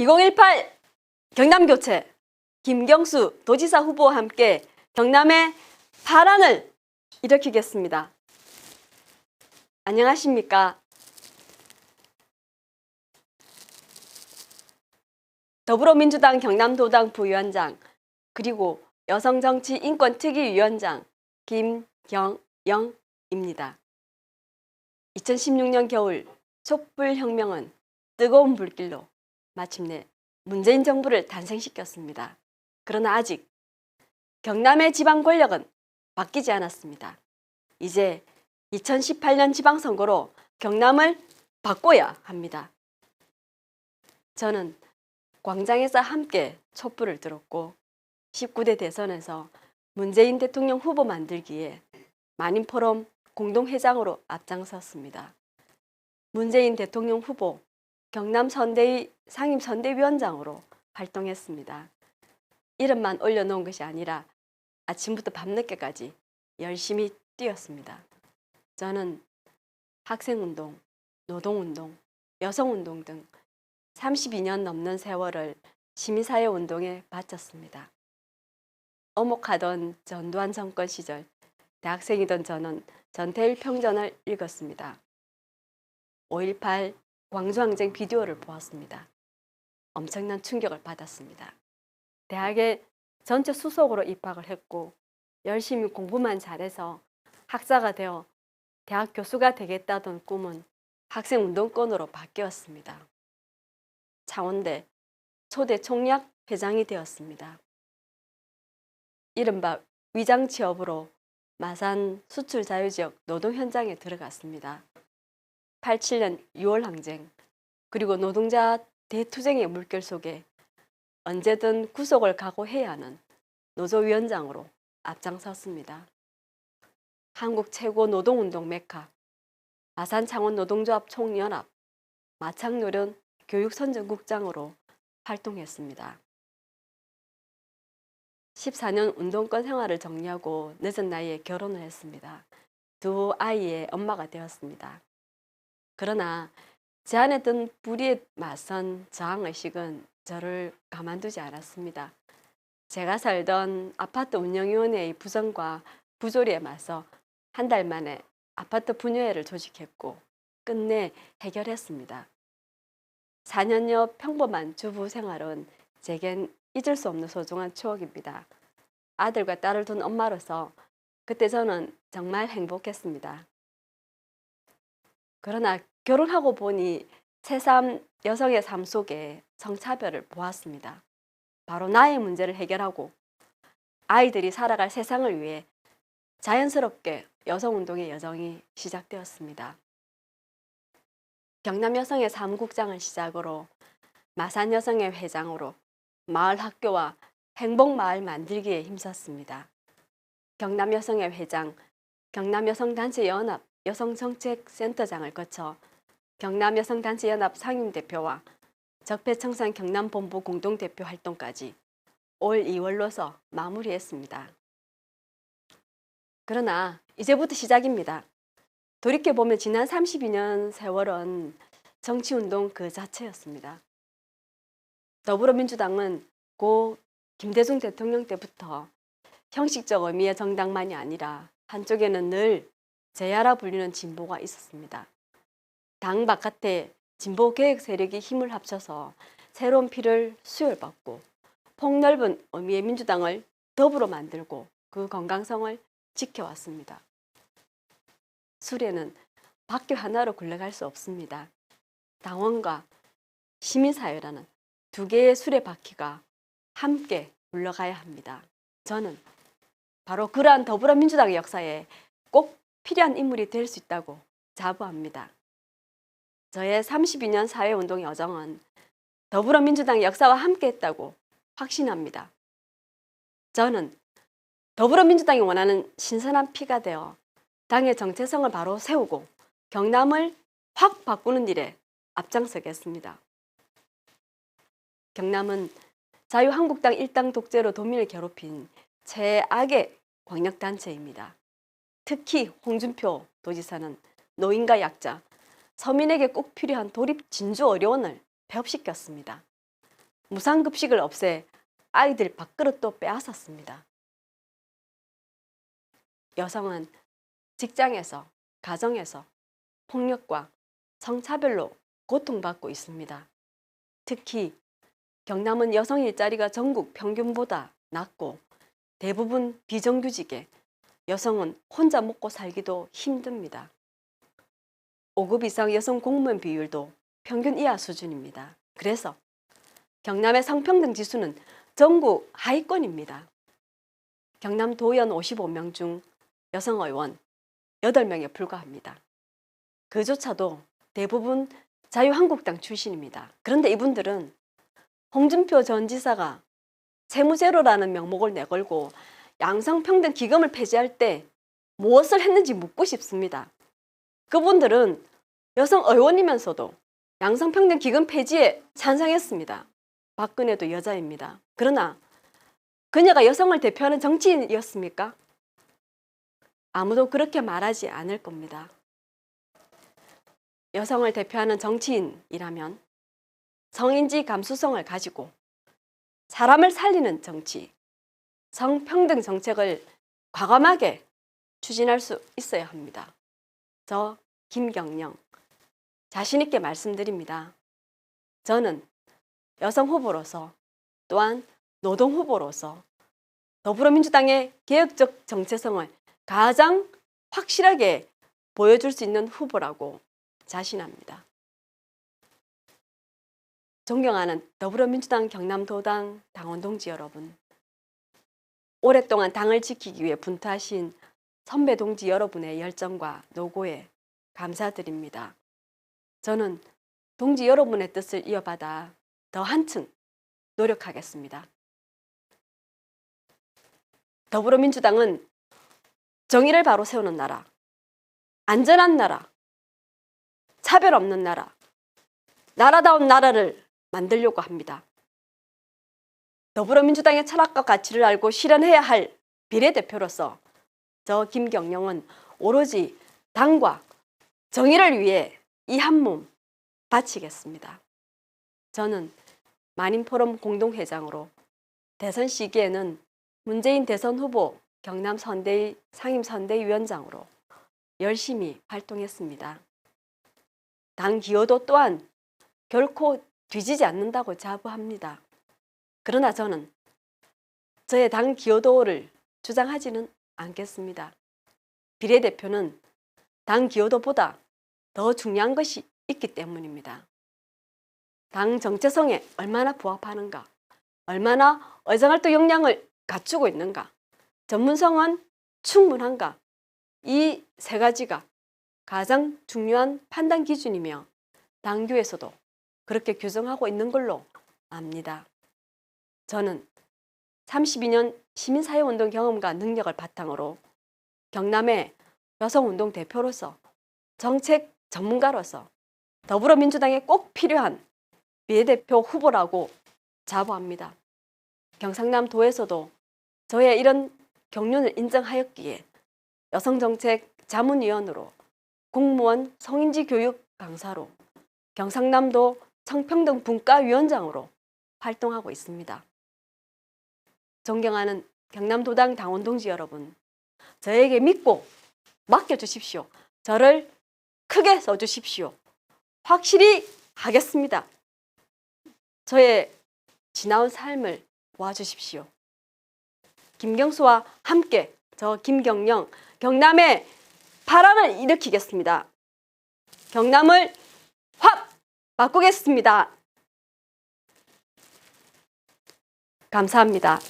2018 경남교체 김경수 도지사 후보와 함께 경남의 파란을 일으키겠습니다. 안녕하십니까? 더불어민주당 경남도당 부위원장 그리고 여성정치인권특위위원장 김경영입니다. 2016년 겨울 촛불혁명은 뜨거운 불길로 마침내 문재인 정부를 탄생시켰습니다. 그러나 아직 경남의 지방 권력은 바뀌지 않았습니다. 이제 2018년 지방선거로 경남을 바꿔야 합니다. 저는 광장에서 함께 촛불을 들었고 19대 대선에서 문재인 대통령 후보 만들기에 만인포럼 공동회장으로 앞장섰습니다. 문재인 대통령 후보 경남선대위 상임선대위원장으로 활동했습니다. 이름만 올려놓은 것이 아니라 아침부터 밤늦게까지 열심히 뛰었습니다. 저는 학생운동, 노동운동, 여성운동 등 32년 넘는 세월을 시민사회운동에 바쳤습니다. 엄혹하던 전두환 정권 시절 대학생이던 저는 전태일 평전을 읽었습니다. 5.18 광주항쟁 비디오를 보았습니다. 엄청난 충격을 받았습니다. 대학에 전체 수석으로 입학을 했고 열심히 공부만 잘해서 학사가 되어 대학 교수가 되겠다던 꿈은 학생운동권으로 바뀌었습니다. 창원대 초대 총략 회장이 되었습니다. 이른바 위장 취업으로 마산 수출 자유지역 노동 현장에 들어갔습니다. 87년 6월 항쟁 그리고 노동자 대투쟁의 물결 속에 언제든 구속을 각오해야 하는 노조위원장으로 앞장섰습니다. 한국 최고 노동운동 메카 마산 창원 노동조합 총연합 마창노련 교육선전국장으로 활동했습니다. 14년 운동권 생활을 정리하고 늦은 나이에 결혼을 했습니다. 두 아이의 엄마가 되었습니다. 그러나 제 안에 든 불의에 맞선 저항의식은 저를 가만두지 않았습니다. 제가 살던 아파트 운영위원회의 부정과 부조리에 맞서 한 달 만에 아파트 분여회를 조직했고 끝내 해결했습니다. 4년여 평범한 주부 생활은 제겐 잊을 수 없는 소중한 추억입니다. 아들과 딸을 둔 엄마로서 그때 저는 정말 행복했습니다. 그러나 결혼하고 보니 새삼 여성의 삶 속에 성차별을 보았습니다. 바로 나의 문제를 해결하고 아이들이 살아갈 세상을 위해 자연스럽게 여성운동의 여정이 시작되었습니다. 경남여성의 사무국장을 시작으로 마산여성의 회장으로 마을 학교와 행복마을 만들기에 힘썼습니다. 경남여성의 회장, 경남여성단체연합 여성정책센터장을 거쳐 경남여성단체연합 상임대표와 적폐청산 경남본부 공동대표 활동까지 올 2월로서 마무리했습니다. 그러나 이제부터 시작입니다. 돌이켜보면 지난 32년 세월은 정치운동 그 자체였습니다. 더불어민주당은 고 김대중 대통령 때부터 형식적 의미의 정당만이 아니라 한쪽에는 늘 제야라 불리는 진보가 있었습니다. 당 바깥에 진보 개혁 세력이 힘을 합쳐서 새로운 피를 수혈받고 폭넓은 의미의 민주당을 더불어 만들고 그 건강성을 지켜왔습니다. 수레는 바퀴 하나로 굴러갈 수 없습니다. 당원과 시민사회라는 두 개의 수레바퀴가 함께 굴러가야 합니다. 저는 바로 그러한 더불어민주당의 역사에 꼭 필요한 인물이 될 수 있다고 자부합니다. 저의 32년 사회운동 여정은 더불어민주당의 역사와 함께했다고 확신합니다. 저는 더불어민주당이 원하는 신선한 피가 되어 당의 정체성을 바로 세우고 경남을 확 바꾸는 일에 앞장서겠습니다. 경남은 자유한국당 일당 독재로 도민을 괴롭힌 최악의 광역단체입니다. 특히 홍준표 도지사는 노인과 약자, 서민에게 꼭 필요한 도립 진주 의료원을 폐업시켰습니다. 무상급식을 없애 아이들 밥그릇도 빼앗았습니다. 여성은 직장에서, 가정에서 폭력과 성차별로 고통받고 있습니다. 특히 경남은 여성 일자리가 전국 평균보다 낮고 대부분 비정규직에 여성은 혼자 먹고 살기도 힘듭니다. 5급 이상 여성 공무원 비율도 평균 이하 수준입니다. 그래서 경남의 성평등 지수는 전국 하위권입니다. 경남 도의원 55명 중 여성 의원 8명에 불과합니다. 그조차도 대부분 자유한국당 출신입니다. 그런데 이분들은 홍준표 전 지사가 세무제로라는 명목을 내걸고 양성평등 기금을 폐지할 때 무엇을 했는지 묻고 싶습니다. 그분들은 여성 의원이면서도 양성평등 기금 폐지에 찬성했습니다. 박근혜도 여자입니다. 그러나 그녀가 여성을 대표하는 정치인이었습니까? 아무도 그렇게 말하지 않을 겁니다. 여성을 대표하는 정치인이라면 성인지 감수성을 가지고 사람을 살리는 정치, 성평등 정책을 과감하게 추진할 수 있어야 합니다. 저 김경영 자신 있게 말씀드립니다. 저는 여성 후보로서 또한 노동 후보로서 더불어민주당의 개혁적 정체성을 가장 확실하게 보여줄 수 있는 후보라고 자신합니다. 존경하는 더불어민주당 경남도당 당원 동지 여러분, 오랫동안 당을 지키기 위해 분투하신 선배 동지 여러분의 열정과 노고에 감사드립니다. 저는 동지 여러분의 뜻을 이어받아 더 한층 노력하겠습니다. 더불어민주당은 정의를 바로 세우는 나라, 안전한 나라, 차별 없는 나라, 나라다운 나라를 만들려고 합니다. 더불어민주당의 철학과 가치를 알고 실현해야 할 비례대표로서 저 김경영은 오로지 당과 정의를 위해 이 한 몸 바치겠습니다. 저는 만인포럼 공동회장으로 대선 시기에는 문재인 대선 후보 경남 선대위 상임선대위원장으로 열심히 활동했습니다. 당 기여도 또한 결코 뒤지지 않는다고 자부합니다. 그러나 저는 저의 당 기여도를 주장하지는 않겠습니다. 비례대표는 당 기여도보다 더 중요한 것이 있기 때문입니다. 당 정체성에 얼마나 부합하는가, 얼마나 의정활동 역량을 갖추고 있는가, 전문성은 충분한가, 이 세 가지가 가장 중요한 판단 기준이며 당규에서도 그렇게 규정하고 있는 걸로 압니다. 저는 32년 시민사회운동 경험과 능력을 바탕으로 경남의 여성운동 대표로서 정책 전문가로서 더불어민주당에 꼭 필요한 비례대표 후보라고 자부합니다. 경상남도에서도 저의 이런 경륜을 인정하였기에 여성정책 자문위원으로 공무원 성인지 교육 강사로 경상남도 성평등 분과위원장으로 활동하고 있습니다. 존경하는 경남도당 당원 동지 여러분, 저에게 믿고 맡겨주십시오. 저를 크게 써주십시오. 확실히 하겠습니다. 저의 지나온 삶을 도와주십시오. 김경수와 함께 저 김경영 경남의 바람을 일으키겠습니다. 경남을 확 바꾸겠습니다. 감사합니다.